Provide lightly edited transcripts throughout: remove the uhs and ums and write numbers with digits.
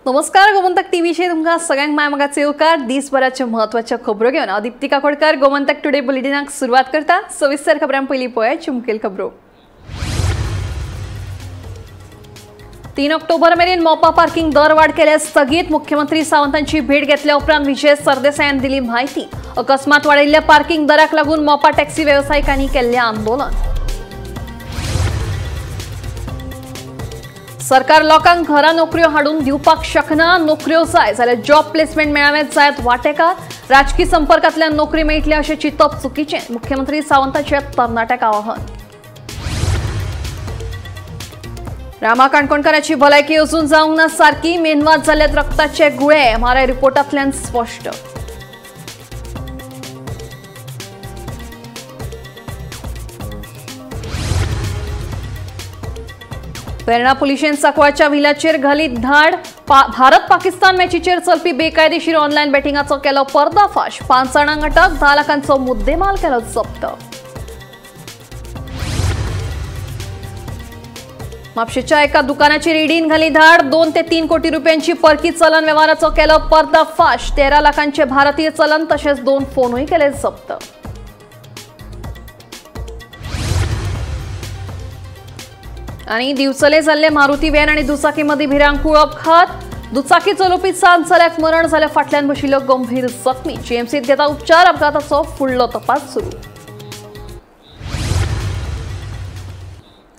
नमस्कार, गोमंतक टीव्हीचे तुमका सगळ्यांक मायमगाचे येवकार. दिसभराच्या महत्वाच्या खबरो घेऊन हांव दीप्ती काकोडकर गोमंतक टुडे बुलेटिनाक सुरुवात करता. सविस्तर खबरां पयलीं पळोवया मुखेल खबरो. 3 ऑक्टोबर मेरेन मोपा पार्किंग दरवाड केले स्थगीत. मुख्यमंत्री सावंतांची भेट घेतल्या उपरांत विजय सरदेसायान दिली माहिती. अकस्मात वाडयल्ल्या पार्किंग दराक लागून मोपा टॅक्सी व्यावसायिकांनी केल्लें आंदोलन. सरकार लोकांक घरां नोकऱ्यो हाडून दिवपाक शकना. नोकऱ्यो जाय जाल्यार जॉब प्लेसमेंट मेळावेत जायत वांटेकार. राजकीय संपर्कांतल्यान नोकरी मेळटली अशें चिंतप चुकीचें. मुख्यमंत्री सावंतांचें तरणाट्याक आवाहन. रामा काणकोणकाराची भलायकी अजून जावंक ना सारकी. मेनवात जाल्यात रक्ताचे गुळे. MRI रिपोर्टांतल्यान स्पश्ट. पेरणा पुलिशेन सांकवाळच्या व्हिलाचेर घालीत धाड. भारत पाकिस्तान मॅचीचेर चलपी बेकायदेशीर ऑनलायन बॅटिंगाचो केलो पर्दाफाश. 5 जाणांक अटक. 10 लाखांचो मुद्देमाल केलो जप्त. म्हापशेच्या एका दुकानाचेर ईडीन घाली धाड. 2 ते 3 कोटी रुपयांची परकी चलन व्यवहाराचो केलो पर्दाफाश. 13 लाखांचे भारतीय चलन तशेंच 2 फोनूय केले जप्त. आणि दिवचले जाल्ले मारुती व्हॅन आणि दुचाकी मदीं भिरांकूळ अपघात. दुचाकी चलोवपी 7 चल्याक मरण जाल्यार फाटल्यान बशिल्लो गंभीर जखमी. जीएमसीत घेता उपचार. अपघाताचो फुडलो तपास सुरू.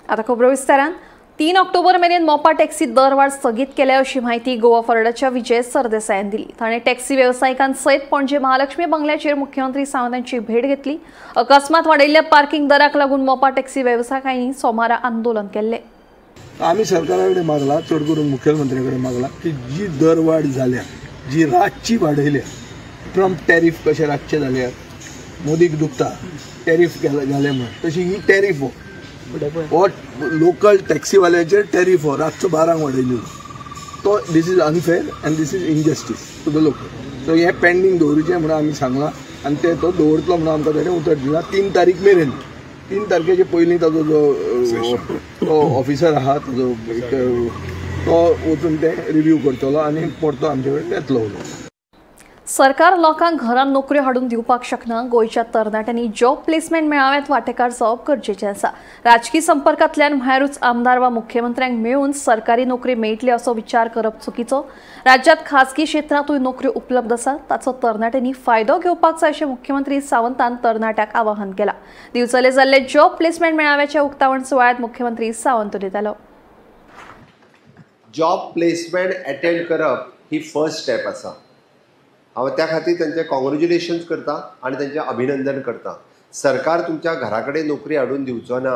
आता खबरो विस्तारान. 3 ऑक्टोबर मेरेन मोपा टॅक्सी दरवाड स्थगीत केल्या अशी माहिती गोवा फॉरवर्डाच्या विजय सरदेसायान दिली. ताणें टॅक्सी व्यावसायिकांसयत पणजे महालक्ष्मी बंगल्याचेर मुख्यमंत्री सावंतांची भेट घेतली. अकस्मात वाडयल्ल्या पार्किंग दराक लागून मोपा टॅक्सी व्यावसायिकांनी सोमारा आंदोलन केले. आम्ही सरकाराकडे मागला, चड करून मुख्यमंत्र्याकडे मागला की जी दरवाड जाल्या, जी रातची वाडयल्या, ट्रम्प टॅरिफ कशे रातचे जाल्या, मोदीक दुखता टॅरिफ जाले म्हणून, तशी ही टॅरिफ हो लोकल टॅक्सीवाल्याचेर टॅरिफ हो रातचो 12 वाडयल्लो. तो this is unfair and this is injustice to the local. So हे पेंडींग दवरूचें म्हणून आमी सांगला आनी ते तो दवरतलो म्हणून आमकां ताणें उतर दिला. 3 तारीख मेरेन. 3 तारखेचे पयलीं ताजो जो ऑफिसर आहा ताजो तो वचून ते रिव्यू करतलो आनी परतो आमचे कडेन येतलो. सरकार लोकांक घरांत नोकऱ्यो हाडून दिवपाक शकना. गोंयच्या तरणाट्यांनी जॉब प्लेसमेंट मेळाव्यात वांटेकार जावप गरजेचें आसा. राजकीय संपर्कांतल्यान भायरूच आमदार वा मुख्यमंत्र्यांक मेळून सरकारी नोकरी मेळटली असो विचार करप चुकीचो. राज्यांत खासगी क्षेत्रांतूय नोकऱ्यो उपलब्ध आसात. ताचो तरणाट्यांनी फायदो घेवपाक जाय अशें मुख्यमंत्री सावंतान तरणाट्यांक आवाहन केलां. दिवचले जाल्ले जॉब प्लेसमेंट मेळाव्याच्या उक्तावण सुवाळ्यात मुख्यमंत्री सावंत उलयतालो. जॉब प्लेसमेंट अटेंड करप ही फर्स्ट स्टेप आसा. हांव त्या खातीर तांचे कॉंग्रॅच्युलेशन्स करता आनी तांचें अभिनंदन करता. सरकार तुमच्या घरा कडेन नोकरी हाडून दिवचो ना.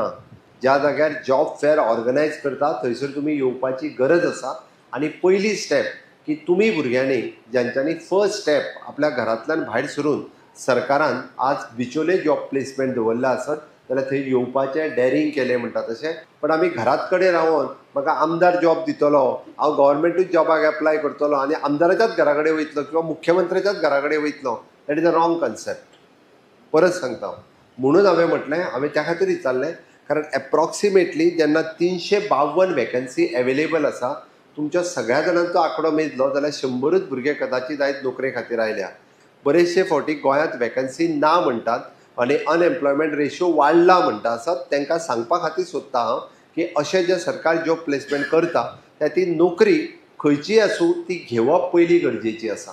ज्या जाग्यार जॉब फेअर ऑर्गनायज करता थंयसर तुमी येवपाची गरज आसा. आनी पयली स्टेप की तुमी भुरग्यांनी ज्यांच्यांनी फर्स्ट स्टेप आपल्या घरांतल्यान भायर सरून सरकारान आज बिचोले जॉब प्लेसमेंट दवरला आसत जाल्यार थंय येवपाचें डॅरिंग केलें म्हणटा तशें. पण आमी घरात कडेन रावन म्हाका आमदार जॉब दितलो, हांव गव्हर्मेंटूच जॉबाक एप्लाय करतलो आनी आमदाराच्याच घरा कडेन वयतलो किंवा मुख्यमंत्र्याच्याच घरा कडेन वयतलो, that is a wrong concept. परत सांगता म्हणून हांवें म्हटलें, हांवें त्या खातीर विचारलें कारण एप्रॉक्सिमेटली जेन्ना 352 वॅकन्सी एवेलेबल आसा, तुमच्या सगळ्या जाणांचो आंकडो मेजलो जाल्यार 100च भुरगे कदाचित आयज नोकरे खातीर आयल्या. बरेचशे फावटी गोंयांत वॅकन्सी ना म्हणटात आनी अनएम्प्लॉयमेंट रेशियो वाडला म्हणटा आसात. तांकां सांगपा खातीर सोदता हांव की अशें जें सरकार जॉब प्लेसमेंट करता त्या ती नोकरी खंयची आसूं ती घेवप पयली गरजेची आसा.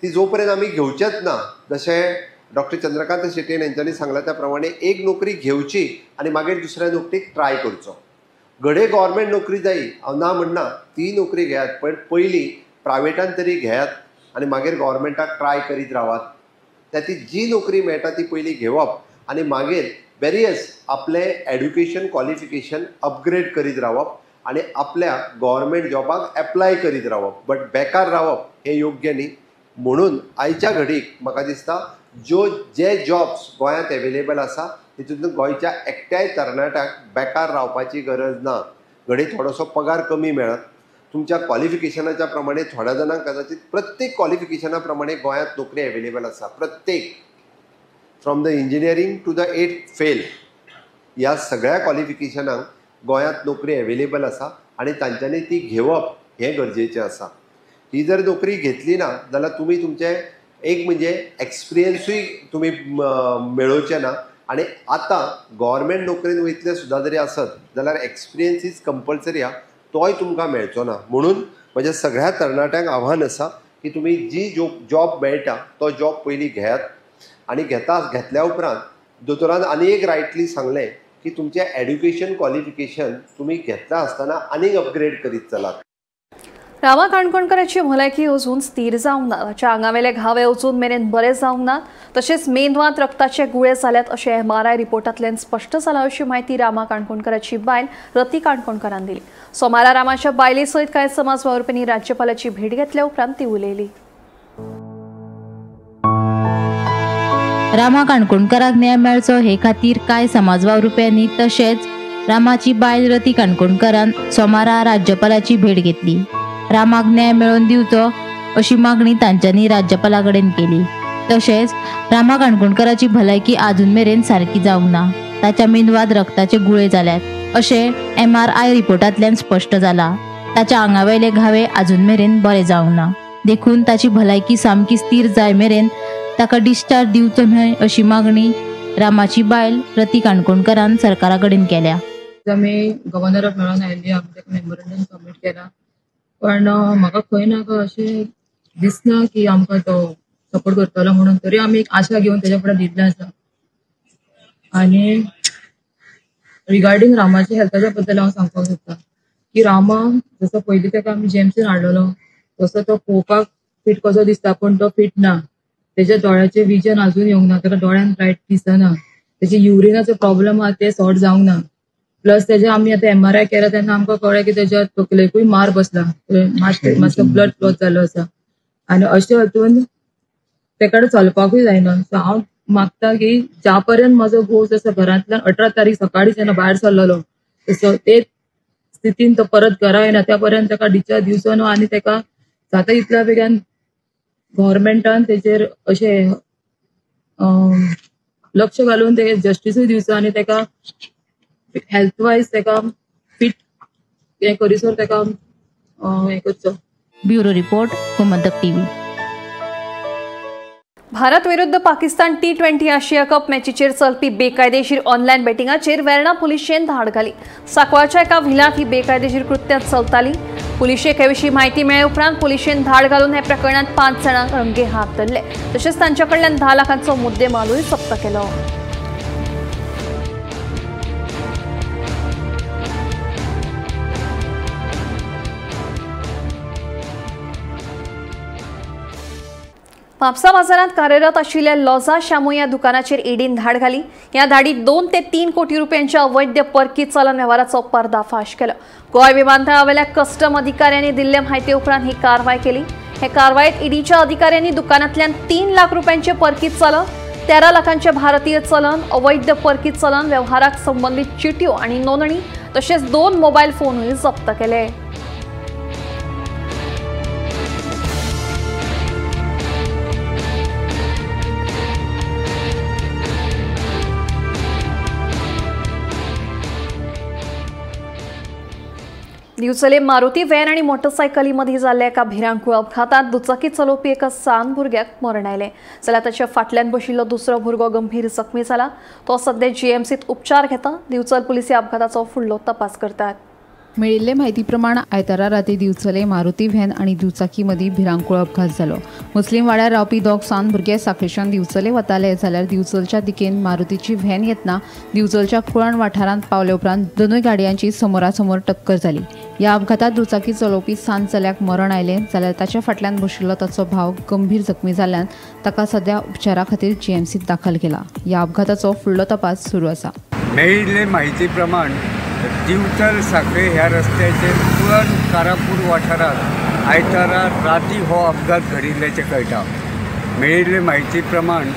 ती जो पर्यंत आमी घेवचेच ना, जशें डॉक्टर चंद्रकांत शेट्टी हेंच्यांनी सांगला त्या प्रमाणे एक नोकरी घेवची आनी मागीर दुसऱ्या नोकरीक ट्राय करचो. घडये गव्हर्मेंट नोकरी जायी, हांव ना म्हणना, ती नोकरी घेयात, पण पयलीं प्रायवेटान तरी घेयात आनी मागीर गव्हर्मेंटाक ट्राय करीत रावात. त्याची जी नोकरी मेळटा ती पयली घेवप आनी मागीर वेरियस आपले एड्युकेशन क्वॉलिफिकेशन अपग्रेड करीत रावप आनी आपल्या गव्हर्मेंट जॉबाक एप्लाय करीत रावप. बट बेकार रावप हे योग्य न्ही. म्हणून आयच्या घडीक म्हाका दिसता जे जॉब्स गोंयांत एवेलेबल आसा तितूंतल्यान गोंयच्या एकट्याय तरणाट्याक बेकार रावपाची गरज ना. घडी थोडोसो पगार कमी मेळत, तुमच्या क्वॉलिफिकेशनाच्या प्रमाणे थोड्या जाणांक कदाचित प्रत्येक क्वॉलिफिकेशना प्रमाणे गोंयांत नोकरी एवेलेबल आसा. प्रत्येक from the engineering to the 8th fail ह्या सगळ्या क्वॉलिफिकेशनांक गोंयांत नोकरी एवेलेबल आसा आनी तांच्यांनी ती घेवप हें गरजेचें आसा. ही जर नोकरी घेतली ना जाल्यार तुमी तुमचे एक म्हणजे एक्सपिरियन्सूय तुमी मेळोवचे ना आनी आतां गव्हर्मेंट नोकरेन वयतले सुद्दां जरी आसत जाल्यार एक्सपिरियन्स इज कंपल्सरी हा तोय तुमकां मेळचो ना. म्हणून म्हज्या सगळ्या तरणाट्यांक आव्हान आसा की तुमी जी जॉब मेळटा तो जॉब पयलीं घेयात आनी घेतल्या उपरांत दोतोरान आनी एक रायटली सांगलें की तुमचें एड्युकेशन क्वॉलिफिकेशन तुमी घेतला आसतना आनीक अपग्रेड करीत चलात. रामा काणकोणकराची भलायकी अजून स्थिर जावंक ना. ताच्या आंगावेले घावे अजून मेरेन बरे जावंक नात. तशेंच मेंदवांत रक्ताचे गुळे जाल्यात अशें MRI रिपोर्टांतल्यान स्पश्ट जालां अशी माहिती रामा काणकोणकराची बायल रती काणकोणकरान दिली. सोमारा रामाच्या बायले सयत कांय समाज वावुरप्यांनी राज्यपालाची भेट घेतल्या उपरांत ती उलयली. रामा काणकोणकराक न्याय मेळचो हे खातीर कांय समाज वावुरप्यांनी तशेंच रामाची बायल रती काणकोणकरान सोमारा राज्यपालाची भेट घेतली. रामाक न्याय मेळोवन दिवचो अशी मागणी तांच्यांनी राज्यपाला कडेन केली. तशेंच रामा काणकोणकराची भलायकी आजून मेरेन सारकी जावंक ना. ताच्या मेंदवांत रक्ताचे गुळे जाल्यात अशें MRI रिपोर्टांतल्यान स्पश्ट जालां. ताच्या आंगावेले घावे आजून मेरेन बरे जावंक ना. देखून ताची भलायकी सामकी स्थिर जाय मेरेन ताका डिस्चार्ज दिवचो न्हय अशी मागणी रामाची बायल रती काणकोणकरान सरकारा कडेन केल्या. आमी गव्हर्नराक मेळोन आयिल्ली आमी मेमोरंडम सबमीट केला पण म्हाका खंय ना अशें दिसना की आमकां तो सपोर्ट करतलो म्हणून. तरी आमी एक आशा घेवन तेच्या फुडें दिल्लें आसा. आनी रिगार्डींग रामाच्या हेल्थाच्या बद्दल हांव सांगपाक सोदतां की रामा जसो पयलीं ताका आमी JMCन हाडलेलो तसो तो पळोवपाक फीट कसो दिसता पण तो फीट ना. तेच्या दोळ्याचे विजन आजून येवंक ना. ताका दोळ्यान लायट दिसना. तेचे युरिनाचो प्रॉब्लेम आहा ते सॉर्ट जावंक ना. प्लस तेजे आमी आतां MRI केला तेन्ना आमकां कळ्ळें की तेच्या तकलेकूय मार बसला. मातसो ब्लड क्लॉट जाल्लो आसा आनी अशें हातून तेका चलपाकूय जायना. सो हांव मागता की ज्या पर्यंत म्हजो घोव जसो घरांतल्यान 18 तारीख सकाळी जेन्ना भायर सरलेलो तसो ते स्थितीन तो परत घरा येना त्या पर्यंत ताका डिस्चार्ज दिवचो न्हू आनी ताका जाता तितल्या बेगीन गव्हर्मेंटान तेचेर अशें लक्ष घालून तेका जस्टिसूय दिवचो आनी ताका हेल्थ वायज ताका फीट हे करिसर ताका हे करचो. Bureau report Gomantak TV. Bharat विरुद्ध पाकिस्तान T20 आशिया कप मॅचीचेर चलपी बेकायदेशीर ऑनलायन बेटिंगाचेर वेर्णा पुलिशेन धाड घाली. सांकवाळच्या एका व्हिलांत ही बेकायदेशीर कृत्यां चलताली. पुलिशेक हे विशीं म्हायती मेळ्ळे उपरांत पुलिशेन धाड घालून हे प्रकरणात 5 जाणांक रंगे हात धरले. तशेंच तांच्या कडल्यान 10 लाखांचो मुद्देमालूय जप्त केलो. म्हापसा बाजारात कार्यरत आशिल्ल्या लॉझा शामू या दुकानाचेर ईडीन धाड घाली. या धाडीत 2 ते 3 कोटी रुपयांच्या अवैध परकी चलन व्यवहाराचो पर्दाफाश केलो. गोंय विमानतळावेल्या कस्टम अधिकाऱ्यांनी दिल्ले म्हायती उपरांत ही कारवाय केली. हे कारवायेत ईडीच्या अधिकाऱ्यांनी दुकानांतल्यान 3 लाख रुपयांचे परकी चलन, 13 लाखांचे भारतीय चलन, अवैध परकी चलन व्यवहाराक संबंधित चिट्यो आणि नोंदणी तशेंच 2 मोबायल फोनूय जप्त केले. दिवचले मारुती व्हॅन आणि मोटरसायकलीमध्ये जाल्ल्या एका भिरांकूळ अपघातात दुचाकी चलोवपी एका 7 भुरग्याक मरण आयलें. जाल्यार ताच्या फाटल्यान बशिल्लो दुसरो भुरगो गंभीर जखमी जाला. तो सध्या JMCत उपचार घेता. दिवचल पुलीस ह्या अपघाताचो फुडलो तपास करतात. मेळिल्ले म्हायती प्रमाण आयतारा राती दिवचले मारुती व्हॅन आणि दुचाकी मदीं भिरांकूळ अपघात जालो. मुस्लीम वाड्यार रावपी 2 सावन भुरगे साखळेच्यान दिवचले वताले जाल्यार दिवचलच्या दिकेन मारुतीची व्हॅन येतना दिवचलच्या कुळण वाठारांत पावले उपरांत दोनूय गाडयांची समोरासमोर टक्कर जाली. ह्या अपघातात दुचाकी चलोवपी 7 चल्याक मरण आयलें जाल्यार ताच्या फाटल्यान बशिल्लो ताचो भाव गंभीर जखमी जाल्ल्यान ताका सध्या उपचारा खातीर JMCत दाखल केला. ह्या अपघाताचो फुडलो तपास सुरू आसा. मेळिल्ले म्हायती प्रमाण दिवचल साखळे ह्या रस्त्याचेर कुळण कारापूर वाठारांत आयतारा राती हो अपघात घडिल्ल्याचें कळटा. मेळिल्ले म्हायती प्रमाण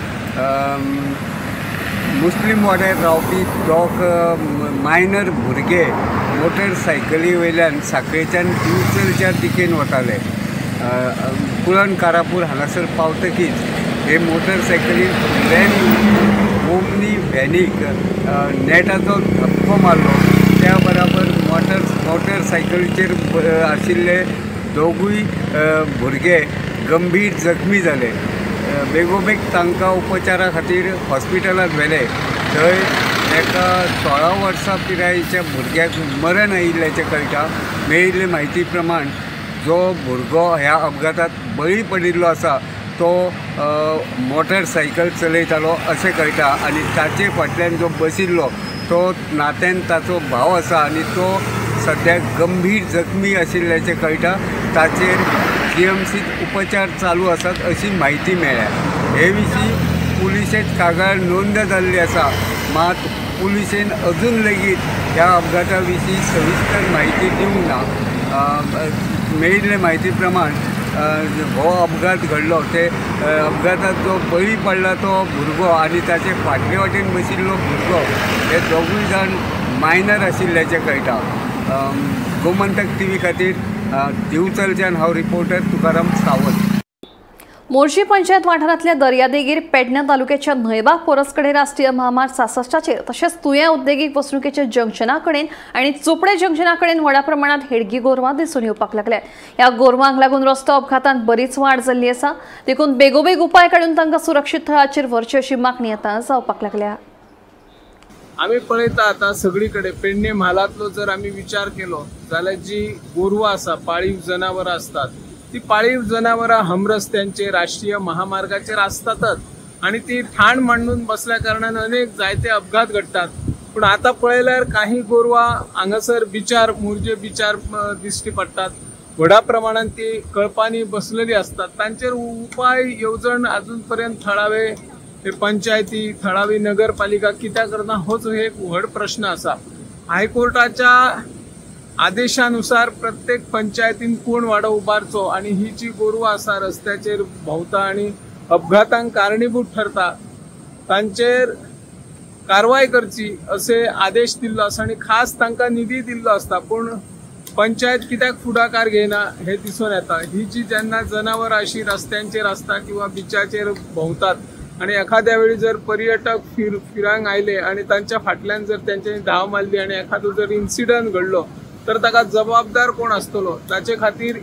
मुस्लीम वाड्यार रावपी 2 मायनर भुरगे मोटरसायकली वयल्यान साखळेच्यान दिवचलच्या दिकेन वताले. कुळण कारापूर हांगासर पावतकीच हे मोटरसायकलीन ओमनी व्हॅनीक नेटाचो धक्को मारलो. त्या बराबर मोटरसायकलीचेर आशिल्ले दोगूय भुरगे गंभीर जखमी जाले। बेगोबेग तांकां उपचारा खातीर हॉस्पिटलांत व्हेले। थंय एका 16 वर्सां पिरायेच्या भुरग्याक मरण आयिल्ल्याचें कळटा। मेळिल्ले म्हायती प्रमाण जो भुरगो ह्या अपघातांत बळी पडिल्लो आसा तो मोटरसायकल चलयतालो अशें कळटा आनी ताचे फाटल्यान जो बशिल्लो तो नात्यान ताचो भाव आसा आनी तो सद्याक गंभीर जखमी आशिल्ल्याचें कळटा। ताचेर GMCत उपचार चालू आसात अशी म्हायती मेळ्ळ्या। हे विशीं पुलिशेंत कागाळ नोंद जाल्ली आसा, मात पुलिशेन अजून लेगीत ह्या अपघाता विशीं सविस्तर म्हायती दिवंक ना। मेळिल्ले म्हायती प्रमाण हो अपघात घडलो ते अपघातात जो बळी पडला तो भुरगो आनी ताचे फाटले वाटेन बशिल्लो भुरगो हे दोगूय जाण मायनर आशिल्ल्याचें कळटा। गोमंतक TV खातीर दिवचलच्यान हांव रिपोर्टर तुकाराम सावंत। मोर्शी पंचायत वाठारांतल्या दर्यादेगेर पेडण्यां तालुक्याच्या न्हयबाग परसकडे राष्ट्रीय महामार्ग 66चेर तशेंच तुयें उद्देगीक वसणुकेच्या जंक्शना कडेन आनी चोपडे जंक्शना कडेन व्हडा प्रमाणात हेडगी गोरवां दिसून येवपाक लागल्यात। ह्या गोरवांक लागून रस्तो अपघातांत बरीच वाड जाल्ली आसा, देखून बेगोबेग उपाय काडून तांकां सुरक्षीत थळाचेर व्हरची अशी मागणी आतां जावपाक लागल्या। आम्ही पळयता आता सगळीकडे पेडणे म्हालांतलो जर आम्ही विचार केलो जाल्यार जी गोरवां आसा, पाळीव जनावरां असतात, ती पाळीव जनावरां हमरस्त्यांचेर राष्ट्रीय महामार्गाचेर असतातच आणि ती ठाण मांडून बसल्या कारणान अनेक जायते अपघात घडतात। पण आता पळयल्यार काही गोरवां हांगासर बिचार मोरजे बिचार दिश्टी पडटात, व्हडा प्रमाणात ती कळपांनी बसलेली असतात। तांचेर उपाय येवजण अजून पर्यंत थळावे पंचायती, थळावी नगरपालिका कित्याक करना होच एक व्हड प्रश्न आसा। हायकोर्टाच्या आदेशानुसार प्रत्येक पंचायतीन कोण वाडो उबारचो आणि ही जी गोरवां आसा रस्त्याचेर भोंवता आणि अपघातांक कारणीभूत ठरता तांचेर कारवाय करची असे आदेश दिल्लो आसा आणि खास तांकां निधी दिल्लो असता। पण पंचायत कित्याक फुडाकार घेयना हे दिसून येता। ही जी जेन्ना जनावरां अशी रस्त्यांचेर असता किंवा बिचाचेर भोंवतात आणि एखाद्या वेळी जर पर्यटक फिरांक आयले आणि तांच्या फाटल्यान जर त्यांच्यानी धाव मारली आणि एखादो जर इन्सिडंट घडलो तर ताका जबाबदार कोण आसतलो? ताचे खातीर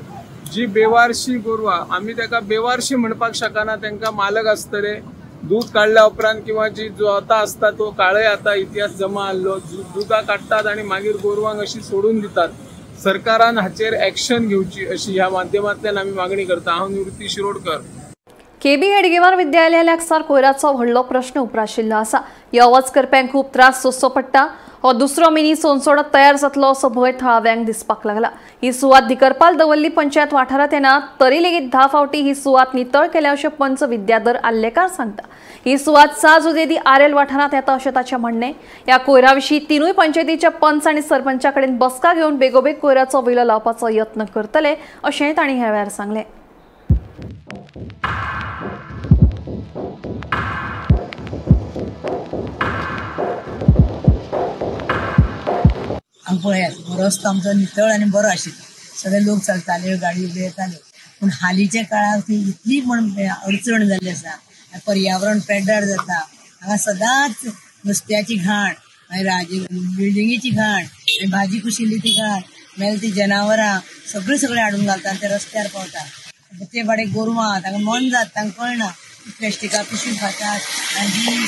जी बेवारशी गोरवां, आमी ताका बेवारशी म्हणपाक शकना, तांकां मालक आसतले, दूध काडल्या उपरांत किंवा जी जोता असता तो काळय आता इतिहास जमा आल्लो, दुधा काडटात आणि मागीर गोरवांक अशी सोडून दितात। सरकारान हाचेर एक्शन घेवची अशी ह्या माध्यमांतल्यान आमी मागणी करता। हांव निवृत्ती शिरोडकर। केबी हेडगेवार विद्यालया लागसार कोयराचो व्हडलो प्रश्न उप्राशिल्लो आसा। येवच करप्यांक खूब त्रास सोंसचो पडटा। हो दुसरो मिनी सोनसोडो तयार जातलो असो भंय थळाव्यांक दिसपाक लागला। ही सुवात धिकरपाल दवरली पंचायत वाठारांत येना तरी लेगीत 10 फावटी ही सुवात नितळ केल्या अशें पंच विद्याधर आल्लेकार सांगता। ही सुवात साज उदेदी आरेल वाठारांत येता अशें ताचें म्हणणें। ह्या कोयरा विशीं तिनूय पंचायतीच्या पंच आनी सरपंचा कडेन बसका घेवन बेगोबेग कोयराचो विलो लावपाचो यत्न करतले अशेंय तांणी ह्या वेळार सांगलें। पळयात रस्तो आमचो नितळ आनी बरो आशिल्लो, सगळे लोक चलताले, गाडी उबे येताले। पूण हालींच्या काळार ती इतली अडचण जाल्ली आसा, पर्यावरण पेड्डार जाता। हांगा सदांच नुस्त्याची घाण, बिल्डिंगेची घाण, भाजी कुशिल्ली ती घाण, मागीर ती जनावरां सगळे हाडून घालता ते रस्त्यार पावतात। ते भाडे गोरवां तांकां मन जाता, तांकां कळना, प्लास्टिका पिशवी खातात आनी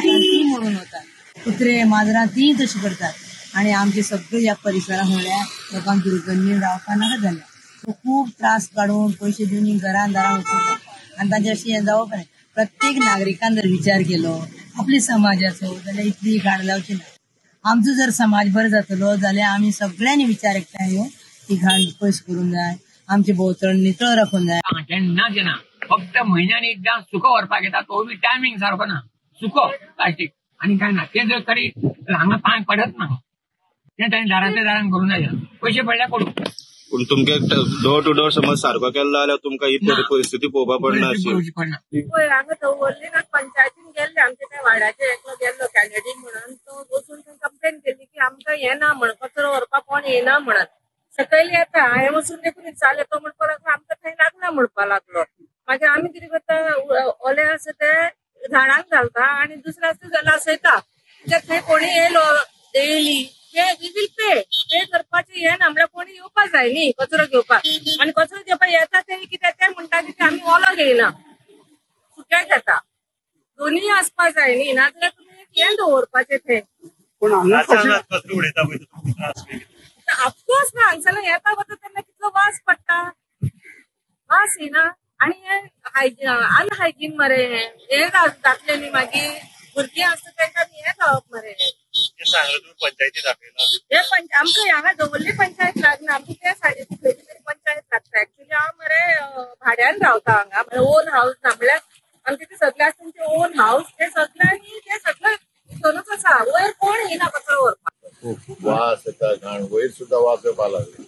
ती मरून वतात। कुत्रे माजरां ती तशी करतात आणि आमचे सगळे ह्या परिसरात म्हणल्यार लोकांक दुर्गंधी रावपाक नाका जाल्या। खूब त्रास काडून पयशे दिवन घरान दारां वचतात आनी तांचे अशें हें जावप ना। प्रत्येक नागरिकान जर विचार केलो आपल्या समाजाचो जाल्यार इतली घाण जावची ना। आमचो जर समाज बरो जातलो जाल्यार आमी सगळ्यांनी विचार एकठांय येवन ती घाण पयस करूंक जाय, आमचे भोंवतण नितळ राखूंक जाय। जेन्ना फक्त म्हयन्यान एकदां सुको व्हरपाक येता, तो बी टायमींग सारको ना, सुको प्लास्टीक आनी काय ना। ते जर तरी हांगा पांय पडत ना, ते तांणी दारांतल्या दारान करूं जाय, पयशे पडल्यार करूं। पूण तुमगे डोर टू डोर समज सारको केलो जाल्यार तुमकां ही परिस्थिती पळोवपाक पडना। हांगा दवरली ना, पंचायतीन गेल्ले आमचे त्या वाड्याचेर एकलो गेल्लो कॅन्डिडेट म्हणून, तो वचून कंप्लेन केली की आमकां येना म्हण, कचरो व्हरपाक कोण येना म्हणत। सकयल येता, हांवें वचून देखून विचारलें, तो म्हणपाक लागलो आमकां थंय लागना म्हणपाक लागलो। मागीर आमी कितें करता, ओले आसा ते झाडांक घालता आनी दुसरे आसता जाल्यार सयता। थंय कोणी येयलो डेली की वी विल पे करपाचे हे ना म्हळ्यार कोणी येवपाक जाय न्ही कचरो घेवपाक आनी कचरो घेवपाक येता ते कितें ते म्हणटा की आमी ओलो घेयना सुकें घेता दोन्ही आसपाक जाय न्ही नाजाल्यार तुमी हें दवरपाचें थंय ऑफकोर्स ना हांगसरल्यान येता वता तेन्ना कितलो वास पडटा वास येना आनी अनहायजीन मरे हे जातले न्ही मागीर भुरगीं आसता तांकां हें जावप मरे हे आमकां हांगा दवरली पंचायत लागना आमकां त्या सायडीची खंयची तरी पंचायत लागता एक्चुअली हांव मरे भाड्यान रावता हांगा म्हळ्यार ओन हाऊस ना म्हळ्यार आमचे ते सगळे आसता तेंचे ओन हाऊस ते सगळ्यांनी ते सगळें भितरूच आसा वयर कोण येना कचरो व्हरपाक खूप वास येता घाण वयर सुद्धा वास येवपाक लागले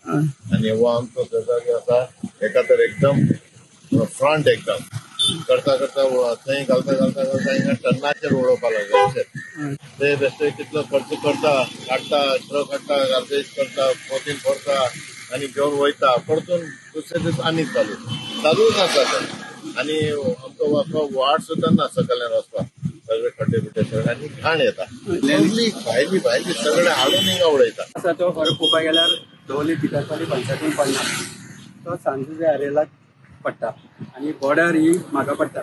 आनी हो आमचो गजाली आसा एका तर एकदम फ्रंट एकदम करता थंय घालता हिंगा टन्नाचेर उडोवपाक लागले ते बेश्टे कितलो खर्च करता काडटा ट्रक हाडटा गार्बेज करता पोतीन भरता आनी घेवन वयता परतून दुसरे दीस आनी चालूच आसा ते आनी आमकां वाट सुद्दां ना सकयल्यान वचपाक सगळे खड्डे बिड्डे सगळे आनी घाण येता भायली सगळे हाडून हिंगा उडयता असा तो खरो पळोवपाक गेल्यार दवली भितरपाली पंचायतीन पडना तो सांजुजे आरेलाक पडटा आनी बॉर्डर ही म्हाका पडटा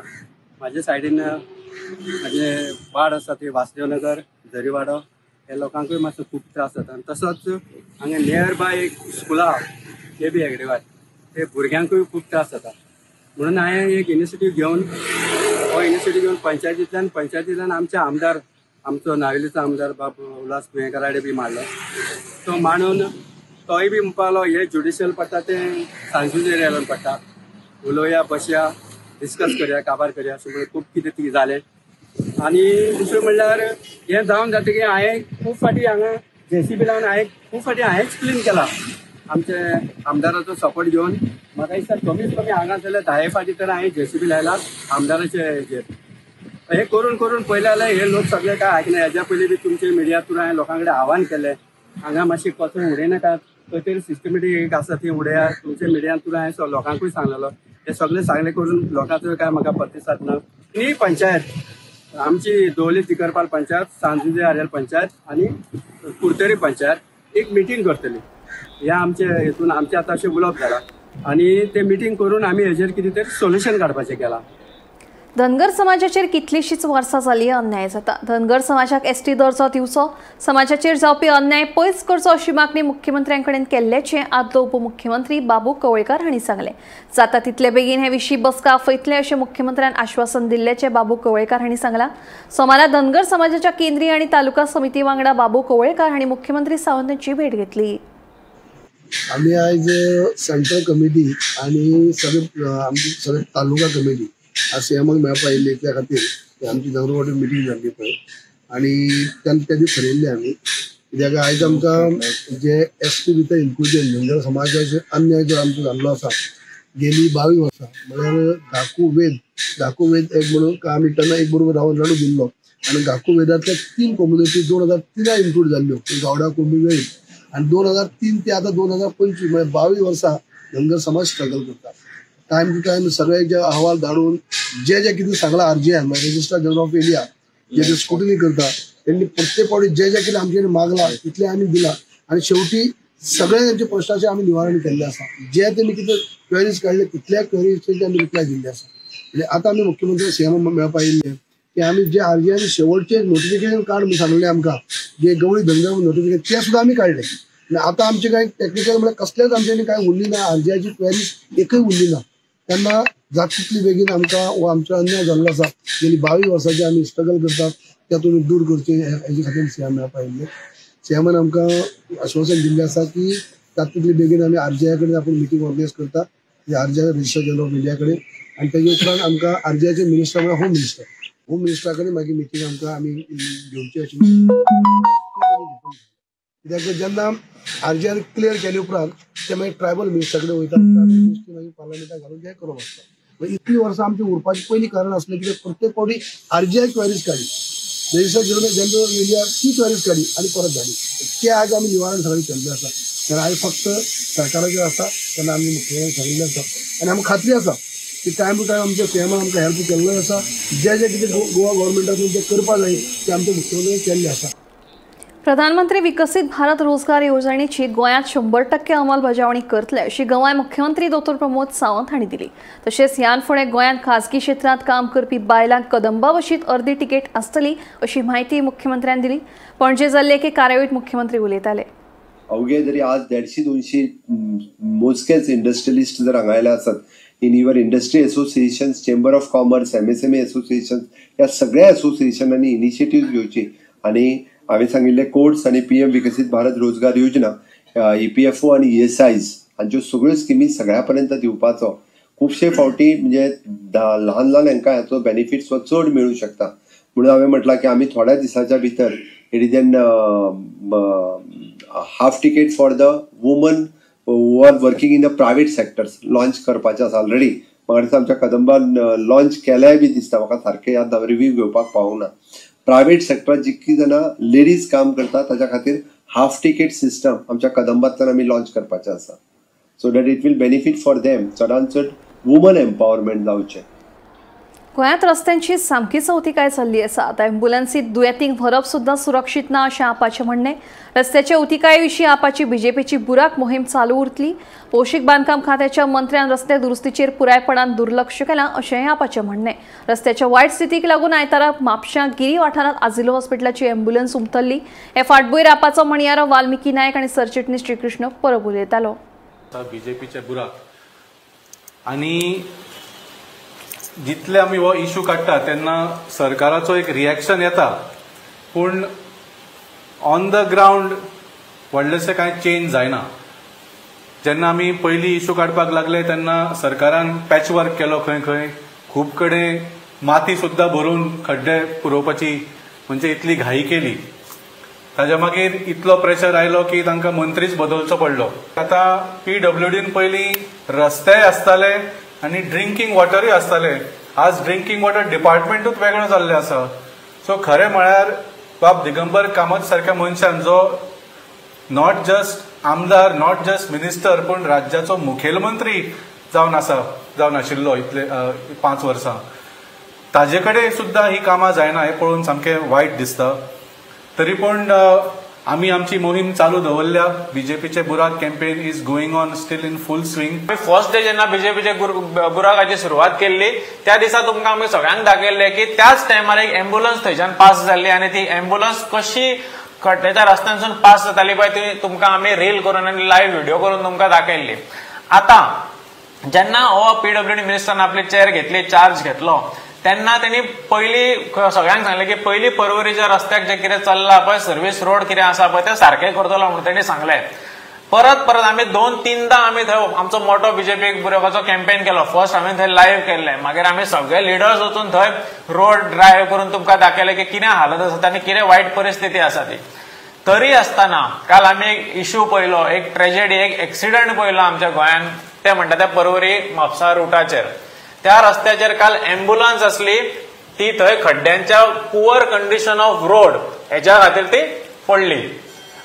म्हाजे सायडीन म्हाजे वाड आसा ती वासुदेवनगर झरीवाडो हे लोकांकूय मातसो खूब त्रास जाता आनी तसोच हांगा नियर बाय एक स्कूल आहा केबी हेगडेवार ते भुरग्यांकूय खूब त्रास जाता म्हणून हांवें एक इनिशिएटीव घेवन पंचायतींतल्यान आमचे आमदार आमचो नावेलीचो आमदार बाब उल्हास कुयेंकराडे बी मारलो तो मांडून तोय बी म्हणपाक लागलो हे ज्युडिशियल पडटा ते सांजुजे एरियान पडटा उलोवया बसया डिस्कस करया काबार करया अशें म्हणून खूब कितें ती जालें आनी दुसरें म्हणल्यार हें जावन जातकीर हांवें खूब फाटी हांगा JCB लावन हांवेंच क्लीन केला आमचे आमदाराचो सपोर्ट घेवन म्हाका दिसता कमीत कमी हांगा जाल्यार 10 फाटी तर हांवें JCB लायला आमदाराचे हेजेर हे करून पयले जाल्यार हे लोक सगळे काय आयकना हेज्या पयलीं बी तुमचे मिडिया थ्रू हांवें लोकां कडेन आव्हान केलें हांगा मातशी कचरो उडयनाकात खंय तरी सिस्टमॅटीक एक आसा ती उडया तुमचे मिडिया थ्रू हांवें लोकांकूय सांगलेलो हे सगळे सांगले करून लोकांचो काय म्हाका प्रतिसाद ना ही पंचायत आमची दवली तिकरपाल पंचायत सांजुजे आरेल पंचायत आनी कुर्तरी पंचायत एक मिटींग करतली ह्या आमचे हेतून आमचे आतां अशें उलोवप जाला आनी ते मिटींग करून आमी हेजेर कितें तरी सोल्युशन काडपाचें केलां धनगर समाजाचेर कितलीशीच वर्सां जाली अन्याय जाता धनगर समाजाक ST दर्जो दिवचो समाजाचेर जावपी अन्याय पयस करचो अशी मागणी मुख्यमंत्र्यां कडेन केल्ल्याचें आदलो उपमुख्यमंत्री बाबू कवळेकार हांणी सांगलें जाता तितले बेगीन हे विशीं बसका आपयतले अशें मुख्यमंत्र्यान आश्वासन दिल्ल्याचें बाबू कवळेकार हांणी सांगलां सोमारा धनगर समाजाच्या केंद्रीय आनी तालुका समिती वांगडा बाबू कवळेकार हांणी मुख्यमंत्री सावंतांची भेट घेतली आम्ही आज सेंट्रल कमिटी आणि सगळे तालुका कमिटी आज सीएमाक मेळपा येयल्ली त्या खातीर आमची नगरवाडी मिटींग जाल्ली पळय आनी त्या दीस थारायल्ली आमी कित्याक आयज आमकां जे ST भितर इन्क्लुजन धनगर समाजाचे अन्याय जो आमचो जाल्लो आसा गेली 22 वर्सां म्हळ्यार धाकू वेद एक म्हणून आमी तेन्ना एक बरोबर रावन लढू दिल्लो आनी धाकू वेदांतल्या 3 कम्युनिटी 2013 इन्क्लूड जाल्ल्यो गावडा कुंबी वेळी आणि 2003 ते आता 2025 म्हणजे 22 वर्सां धनगर समाज स्ट्रगल करता टाइम टू टाइम सगळे जे अहवाल धाडून जे कितें सांगला RGN म्हणजे रजिस्ट्रार जनरल ऑफ इंडिया जे स्क्रुटिनी करता त्यांनी प्रत्येक फावटी जे कितें आमचे मागला तितले आमी दिला आणि शेवटी सगळे त्यांचे प्रश्नाचे आमी निवारण केल्ले आसा जे त्यांनी कितें क्वेरीज काढले तितल्या क्वेरीजचे आमी रिप्लाय दिल्ले आसा म्हणजे आता आमी मुख्यमंत्री सीएम मेळपा येयल्ले की आमी जे RGN शेवटचे नोटिफिकेशन काढ म्हणून सांगले आमकां जे गवळी धनगर नोटिफिकेशन ते सुद्धा आमी काढले आणि आता आमचे काही टेक्निकल म्हणजे कसलेच आमच्यानी काय उरली ना RGNची क्वेरी एकही उरली ना त्यांना जात तितली बेगीन आमकां हो आमचो अन्याय जाल्लो आसा गेली 22 वर्सांचे आमी स्ट्रगल करतात त्यातून दूर करचे हेजे खातीर सीएम मेळपा येयल्ले सीएमान आमकां आश्वासन दिल्लें आसा की जात तितली बेगीन आमी RGN कडेन आपूण मिटींग ऑर्गनायज करता RGN registrar general of India कडेन आनी तेजे उपरांत आमकां RGNचे मिनिस्टर म्हळ्यार होम मिनिस्टरा कडेन मागीर मिटींग आमकां आमी घेवची अशी कित्याक जेन्ना RGN क्लियर केले उपरांत ते मागीर ट्रायबल मिनिस्टरा कडेन वयता मागीर पार्लमेंटाक घालून ते करप आसता इतली वर्सां आमची उरपाची पयली कारण आसलें कित्याक प्रत्येक फावटी RGN क्वेरीज काडी रजिस्ट्रार जनरल ऑफ इंडिया ती क्वेरीज काडी आनी परत धाडी ते आज आमी निवारण सगळें केल्लें आसा तेन्ना आयज फक्त सरकाराचेर आसा तेन्ना आमी मुख्यमंत्र्यान सांगिल्लें आसा आनी आमकां खात्री आसा की टायम टू टायम आमच्या सीएमान आमकां हेल्प केल्लोय आसा जे कितें गोवा गव्हर्मेंटान जे करपा जाय ते आमच्या मुख्यमंत्र्यान केल्लें आसा प्रधानमंत्री विकसित भारत रोजगार येवजणेची गोंयांत 100% अंमलबजावणी करतले अशी गोंय मुख्यमंत्री डॉ प्रमोद सावंत हांणी दिली। तशेंच ह्यान फुडें गोंयांत खाजगी क्षेत्रांत काम करपी बायलांक कदंबा बशीत अर्दी तिकेट आसतली अशी माहिती मुख्यमंत्र्यान दिली। पणजे जाल्ले एके कार्यावळीत मुख्यमंत्री उलयताले। अवघे जरी आज 150-200 मोजकेच इंडस्ट्रियलिस्ट जर हांगा आसात in your industry associations, chamber of commerce, MSME association, ह्या सगळ्या असोसिएशनांनी इनिशिएटिव्ह घेवची आणि हांवें सांगिल्ले कोड्स आणि PM विकसित भारत रोजगार योजना, EPFO आणि ESIs हांच्यो सगळ्यो स्किमी सगळ्या पर्यंत दिवपाचो। खुबशे फावटी म्हणजे ल्हान ल्हान हांकां हाचो बेनिफिट्स चड मेळूं शकता म्हणून हांवें म्हटलां की आमी थोड्या दिसाच्या भितर it is an half ticket for the woman who are working in the private sectors launch करपाचें आसा ऑलरेडी। म्हाका दिसता आमच्या कदंबान लॉन्च केल्याय बी दिसता, म्हाका सारकें याद ना, रिव्ह्यू घेवपाक पावूंक ना। प्रायवेट सेक्टरात जितकी जाणां लेडीज काम करतात ताच्या खातीर हाफ टिकेट सिस्टम आमच्या कदंबातल्यान आमी लॉन्च करपाचें आसा, so that it will benefit for them, चडांत चड वुमन एम्पावरमेंट जावचें। गोंयांत रस्त्यांची सामकी चवथीकाय चल्ली आसा। आतां एम्ब्युलन्सीत दुयेंतींक व्हरप सुद्दां सुरक्षीत ना अशें आपाचें म्हणणें। रस्त्याचे उतिकाये विशीं आपाची BJPची बुराक मोहीम चालू उरतली। भौशीक बांदकाम खात्याच्या मंत्र्यान रस्ते दुरुस्तीचेर पुरायपणान दुर्लक्ष केलां अशेंय आपाचें म्हणणें। रस्त्याच्या वायट स्थितीक लागून आयतारा म्हापशां गिरी वाठारांत आजिलो हॉस्पिटलाची एम्ब्युलन्स उमटल्ली। हे फाटभुंयेर आपाचो म्हणयारो वाल्मिकी नायक आनी सरचिटणीस श्रीकृष्ण परब उलयतालो। BJPचे बुराक आनी जितले आमी हो इश्यू काडटा तेन्ना सरकाराचो एक रिएक्शन येता, पूण ऑन द ग्राउंड व्हडलेशें कांय चेंज जायना। जेन्ना आमी पयलीं इश्यू काडपाक लागले तेन्ना सरकारान पॅच वर्क केलो, खंय खंय खूब कडेन माती सुद्दां भरून खड्डे पुरोवपाची म्हणजे इतली घाई केली। ताच्या मागीर इतलो प्रेशर आयलो की तांकां मंत्रीच बदलचो पडलो। आतां PWDन पयलीं रस्तेय आसताले आनी ड्रिंकींग वॉटरूय आसताले, आज ड्रिंकींग वॉटर डिपार्टमेंटूच वेगळो जाल्ले आसा। सो खरें म्हळ्यार बाब दिगंबर कामत सारक्या मनशान जो नॉट जस्ट आमदार, नॉट जस्ट मिनिस्टर, पूण राज्याचो मुखेलमंत्री जावन आशिल्लो इतले 5 वर्सां, ताजे कडेन सुद्दां ही कामां जायना हें पळोवन सामकें वायट दिसता। तरी पूण आमी आमची मोहीम चालू दवरल्या। BJPचे बुराक campaign is going on steel in full swing. First day जेन्ना BJPचे बुराकाची सुरवात केल्ली त्या दिसा तुमकां आमी सगळ्यांक दाखयल्लें की त्याच टायमार एक एम्ब्युलन्स थंयच्यान पास जाल्ली आनी ती एम्ब्युलन्स कशी खड्ड्याच्या रस्त्यांसून पास जाताली पळय ती तुमकां आमी रील करून आनी लायव्ह व्हिडिओ करून तुमकां दाखयल्ली। आतां जेन्ना हो PWD मिनिस्टरान आपली चेअर घेतली, चार्ज घेतलो, तेन्ना त्यांनी पयलीं सगळ्यांक सांगलें की पयलीं पर्वरीच्या रस्त्याक जे कितें चल्लां पळय सर्वीस रोड कितें आसा पळय ते सारकें करतलो म्हणून तेणी सांगलें। परत आमी 2-3दां आमी थंय आमचो मोठो BJP बुराकाचो कॅम्पेन केलो। फर्स्ट हांवें थंय लायव्ह केल्लें, मागीर आमी सगळे लिडर्स वचून थंय रोड ड्रायव्ह करून तुमकां दाखयलें की कितें हालत आसा आनी कितें वायट परिस्थिती आसा ती। तरी आसतना काल आमी एक इश्यू पळयलो, एक ट्रेजेडी, एक एक्सिडंट पळयलो आमच्या गोंयांत, ते म्हणटा ते पर्वरी म्हापसा रुटाचेर। त्या रस्त्याचेर काल एम्ब्युलन्स असली, ती थंय खड्ड्यांच्या पुअर कंडिशन ऑफ रोड हेच्या खातीर ती पडली।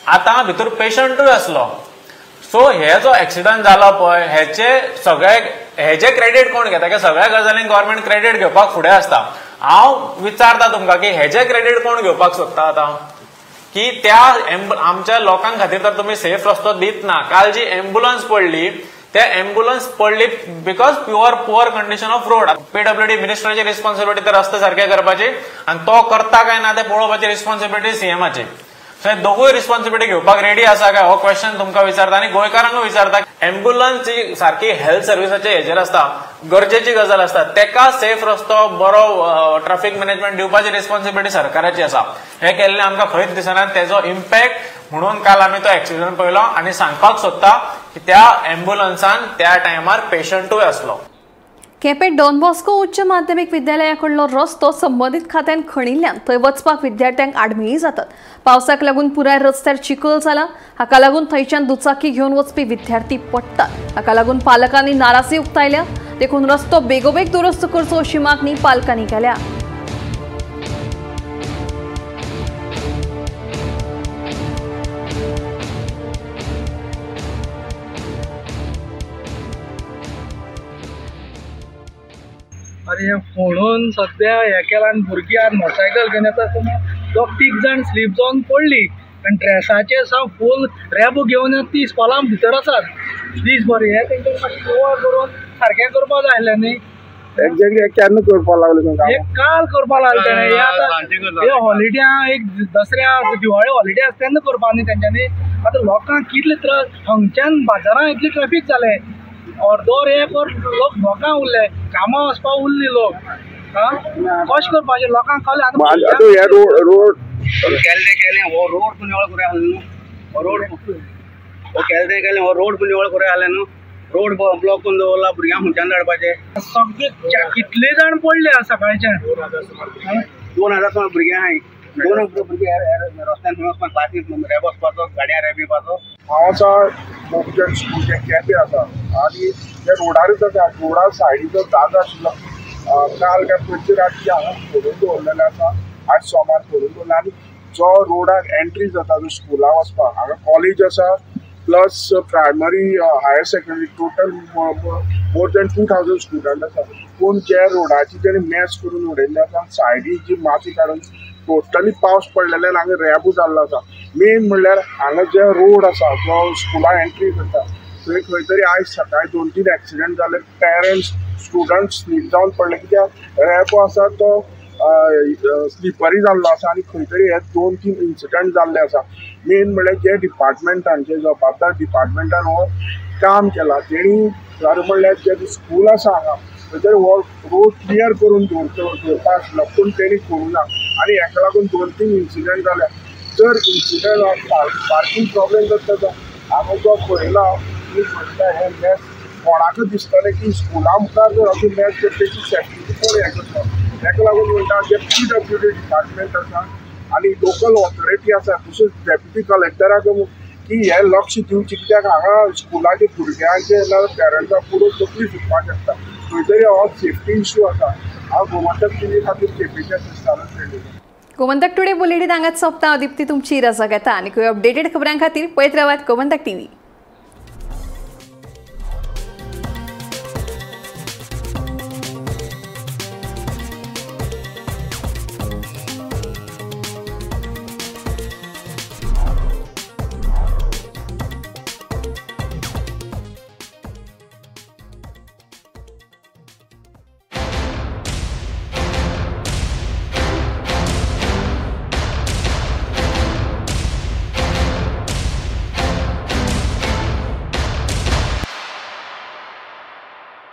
आतां भितर पेशंटूय आसलो। सो हे जो एक्सिडंट जालो पळय हेचे क्रेडिट कोण घेता? की सगळ्या गजालींक गव्हर्नमेंट क्रेडिट घेवपाक फुडें आसता। हांव विचारता तुमकां की हेचे क्रेडिट कोण घेवपाक सोदता आतां? की त्या आमच्या लोकांक खातीर तर तुमी सेफ रस्तो दित ना। काल जी एम्ब्युलन्स पडली त्या एम्ब्युलन्स पडली because poor condition of road. PWD मिनिस्टराची रिस्पॉन्सिबिलिटी ते रस्ते सारखे करपाची आणि तो करता काय ना ते पळोवपाची रिस्पॉन्सिबिलिटी CMची। सो दोगूय रिस्पॉन्सिबिलिटी घेवपाक रेडी आसा काय हो क्वेश्चन तुमकां विचारता आनी गोंयकारांक विचारता। एम्ब्युलन्स जी सारखी हेल्थ सर्व्हिसाचे हेजेर आसता, गरजेची गजाल आसता, तेका सेफ रस्तो बरो ट्रॅफिक मॅनेजमेंट दिवपाची रिस्पॉन्सिबिलिटी सरकाराची आसा। हे केल्ले आमकां खंयच दिसना तेजो इम्पॅक्ट म्हणून काल आमी तो एक्सिडंट पळयलो आनी सांगपाक सोदता की त्या एम्ब्युलन्सान त्या टायमार पेशंटूय आसलो। केपें डॉन बॉस्को उच्च माध्यमीक विद्यालयाकडलो रस्तो संबंधीत खात्यान खणिल्ल्यान थंय वचपाक विद्यार्थ्यांक आडमेळी जातात। पावसाक लागून पुराय रस्त्यार चिखल जाला, हाका लागून थंयच्यान दुचाकी घेवन वचपी विद्यार्थी पडटात। हाका लागून पालकांनी नाराजी उक्तायल्या, देखून रस्तो बेगोबेग दुरुस्त करचो अशी मागणी पालकांनी केल्या। अरे फोडून सध्या हे केला आनी भुरगीं आज मोटरसायकल घेवन येता आसतना 3 जाण स्लीप जावन पडली आनी ड्रेसाचे असा फूल रॅब घेवन ती इस्कॉला भितर आसात दीसभर हे तेंच्यानी मातशें गोवा करून सारकें करपा जाय आसलें न्ही एक्झॅक्टली केन्ना करपा लागले तुमकां हे काल करपा लागले तेणें हे आतां हे हॉलिडे एक दसऱ्या दिवाळी हॉलिडे आसा तेन्ना करपा न्ही तेंच्यांनी आतां लोकांक कितले त्रास हांगच्यान बाजारांत इतले ट्रॅफिक जाले अर्दोर एक वर लोक भोकां उरले कामां वचपाक उरली लोक कशें करपाचें लोकांक कळ्ळें आतां हे रोड केल्लें हो रोड पुं निवळ करूं आहलें न्हू हो रोड हो केल्लें हो रोड पुं निवळ करूं आहलें न्हू रोड ब्लॉक करून दवरला भुरग्यांक खंयच्यान धाडपाचे सगळे कितले जाण पडले सकाळचे 2000 सुमार भुरगे आहाय 2 भुरगे रस्त्यान वचपाक क्लासीक रेब वचपाचो गाड्या रेब येवपाचो हांव आसा मोपचें स्कूल कॅफे आसा आनी ते रोडारूच आसा रोडा सायडीचो जागो आशिल्लो काल काय पयलीं राती हांगा सोडून दवरलेले आसा आज सोमार सोडून दवरला आनी जो रोडाक एंट्री जाता जो स्कुला वचपाक हांगा कॉलेज आसा plus primary higher secondary total more than 2000 student आसा पूण जे रोडाची जेणे मॅच करून उडयल्ले आसा सायडी जी माती काडून टोटली पावस पडलेल्यान हांगा रॅबू जाल्लो आसा मेन म्हणल्यार हांगा जे रोड आसा जो स्कुला एंट्री करता थंय खंय तरी आयज सकाळी 2-3 एक्सिडेंट जाले पेरंट्स स्टुडंट स्लीप जावन पडले कित्याक रॅबो आसा तो स्लिपरी जाल्लो आसा आनी खंय तरी हे 2-3 इन्सिडंट जाल्ले आसा मेन म्हणल्यार जे डिपार्टमेंटान जे जबाबदार डिपार्टमेंटान हो काम केला तेणी खरें म्हणल्यार जे स्कूल आसा हांगा थंय तरी हो रोड क्लियर करून दवरपा आसलो पूण तेणी करूना आनी हेका लागून 2-3 इन्सिडंट जाल्या जर इन्सिडंट पार्किंग प्रॉब्लेम जाता तर हांवें जो पळयला की हे मॅच कोणाकूय दिसतलें की स्कुला मुखार जर अशी मॅच करपाची सेफ्टी कोण हें करता ताका लागून म्हणटा जे PWD डिपार्टमेंट आसा आनी लोकल ऑथॉरिटी आसा तशेंच डेप्युटी कलेक्टराक की हे लक्ष दिवचें कित्याक हांगा स्कुलाचे भुरग्यांचे नाजाल्यार पेरंट्सां पुरो तकली सुटपाक शकता खंय तरी हो सेफ्टी इश्यू आसा हांव गोमांतक टीव्ही खातीर केपेच्या संस्थानांत गोमंतक टुडे बुलेटिन हांगाच सोंपता हांव दिप्ती तुमची रजा घेता आनी खंय अपडेटेड खबरां खातीर पळयत रावात गोमंतक टीव्ही.